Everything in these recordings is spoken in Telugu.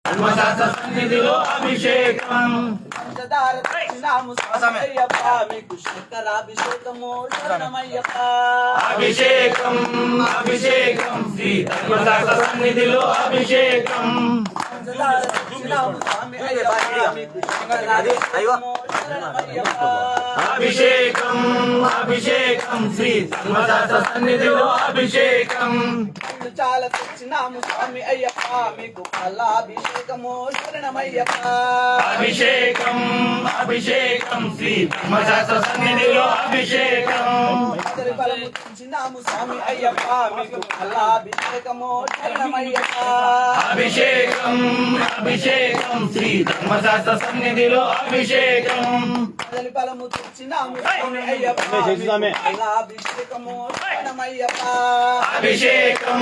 ధర్మశాస్త్ర సన్నిధిలో అభిషేకం పంచదార తెచ్చినాము స్వామయ్యప్ప మీకు శంకరాభిషేకము శరణమయ్యప్ప అభిషేకం అభిషేకం శ్రీ ధర్మశాస్త్ర సన్నిధిలో అభిషేకం పంచదార తెచ్చినాము స్వామి అయ్యప్ప మీకు శంకరాభిషేకము శరణమయ్యప్ప అభిషేకం అభిషేకం శ్రీ ధర్మశాస్త్ర సన్నిధిలో అభిషేకం చాలా తెచ్చినాము స్వామి అయ్యప్ప మీకు పాలాభిషేకము శరణమయ్యప్ప అభిషేకం అభిషేకం శ్రీ ధర్మశాస్త్ర సన్నిధిలో అభిషేకం ఫలము తెచ్చినాము స్వామి అయ్యప్ప మీకు పాలాభిషేకము శరణమయ్యప్ప అభిషేకం అభిషేకం శ్రీ ధర్మశాస్త్ర సన్నిధిలో అభిషేకం ఫలము తెచ్చినాము స్వామి అయ్యప్ప పాలాభిషేకము శరణమయ్యప్ప అభిషేకం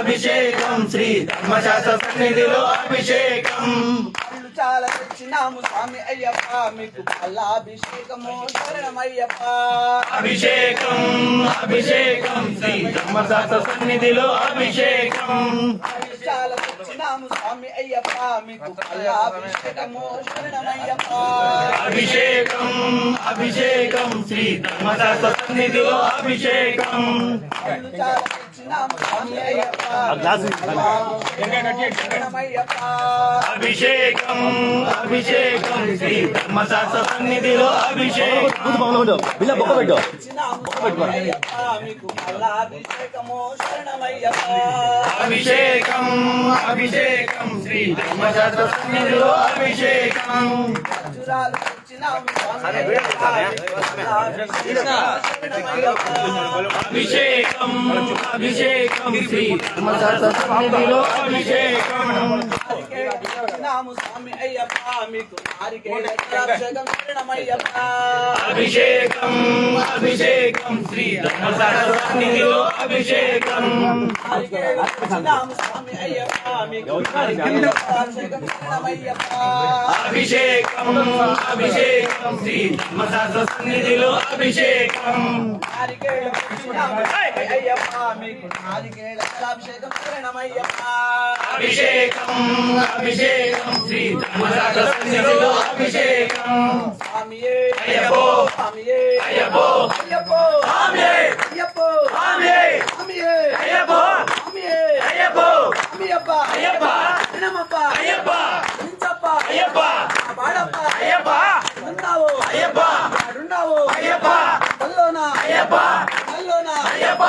అభిషేకం శ్రీ ధర్మశాస్త్ర సన్నిధిలో అభిషేకం చాలా తెచ్చినాము స్వామి అయ్యప్ప మీకు పాలాభిషేకము శరణమయ్యప్ప అభిషేకం అభిషేకం శ్రీ ధర్మశాస్త్ర సన్నిధిలో అభిషేకం చాలా తెచ్చినాము స్వామి అయ్యప్ప మీకు పాలాభిషేకము శరణమయ్యప్ప అభిషేకం అభిషేకం శ్రీ ధర్మశాస్త్ర సన్నిధిలో అభిషేకం చాలా తెచ్చినాము స్వామి అయ్యప్ప శరణమయ్యప్ప అభిషేకం అభిషేకం శ్రీ ధర్మశాస్త్ర సన్నిధిలో అభిషేకం మీకు పాలాభిషేకము శరణమయ్యప్ప అభిషేకం అభిషేకం శ్రీ ధర్మశాస్త్ర సన్నిధిలో అభిషేకం ఖర్జూరాలు తెచ్చినాము స్వామి శరణమయ్యప్ప అభిషేకం అభిషేకం శ్రీ ధర్మశాస్త్ర సన్నిధిలో అభిషేకం నాము స్వామి అయ్యప్ప మీకు అభిషేకం శరణమయ్యప్ప అభిషేకం అభిషేకం శ్రీ ధర్మశాస్త్ర సన్నిధిలో అభిషేకం నాము స్వామి అయ్యప్ప మీకు అభిషేకం శరణమయ్యప్ప అభిషేకం అభిషేకం శ్రీ ధర్మశాస్త్ర సన్నిధిలో అభిషేకం అయ్యప్ప మీకు అభిషేకం శరణమయ్యప్ప అభిషేకం అభిషేకం శ్రీ ధర్మశాస్త్ర సన్నిధిలో అభిషేకం స్వామియే అయ్యప్పో స్వామియే అయ్యప్పో అయ్యప్పో స్వామియే అయ్యప్పో స్వామియే స్వామియే అయ్యప్పో స్వామియే అయ్యప్పో స్వామియప్ప అయ్యప్ప వినమప్ప అయ్యప్ప వించప్ప అయ్యప్ప పాడప్ప అయ్యప్ప ఉన్నావు అయ్యప్ప ఆడున్నావు అయ్యప్ప కల్లోనా అయ్యప్ప కల్లోనా అయ్యప్ప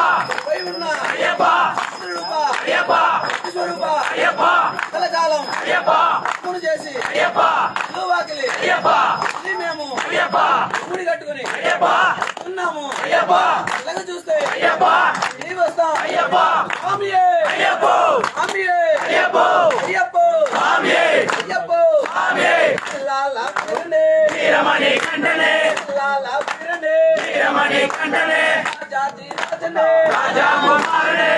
పోయి ఉన్నా అయ్యప్ప స్వరూప అయ్యప్ప స్వరూప అయ్యప్ప కలకాలం అయ్యప్ప అప్పును చేసి అయ్యప్ప వాకిలి అయ్యప్ప మేము అయ్యప్ప గుడి కట్టుకుని అయ్యప్ప ఉన్నాము అయ్యప్ప అలాగ చూస్తే అయ్యప్ప నీ వస్తాం అయ్యప్ప స్వామియే అయ్యప్ప స్వామియే అయ్యప్ప అయ్యప్ప స్వామియే అయ్యప్ప స్వామియే లాల పిరణే వీరమణి కంఠనే లాల పిరణే వీరమణి కంఠనే జాతి రాజనే రాజా కుమారుడే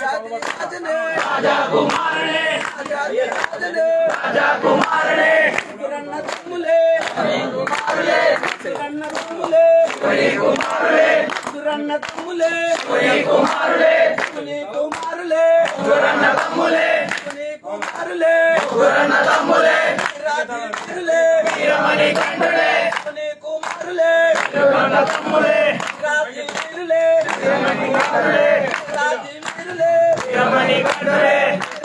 జాతి రాజనే రాజా కుమారుడే జాతి రాజనే రాజా కుమారుడే సురన్న తమ్ములే కుమారుడే సురన్న తమ్ములే కుమారుడే సురన్న తమ్ములే కుమారుడే కుమారులే గురన్న తమ్ములే కుమారులే గురన్న తమ్ములే రాజీ తిరులే వీరమణి కంఠుడే కుమారులే గురన్న తమ్ములే రాజీ తిరులే వీరమణి కంఠుడే రాజీ తిరులే వీరమణి కంఠుడే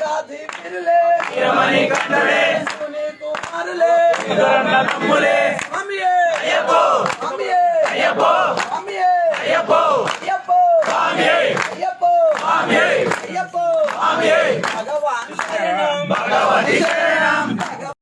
రాజీ తిరులే వీరమణి కంఠుడే కుమారులే గురన్న తమ్ములే స్వామియే అయ్యప్పో స్వామియే అయ్యప్పో స్వామియే అయ్యప్పో అయ్యప్పో స్వామియే అయ్యప్పో స్వామియే అయ్యప్పో స్వామియే భగవాన్ శరణం భగవతి శరణం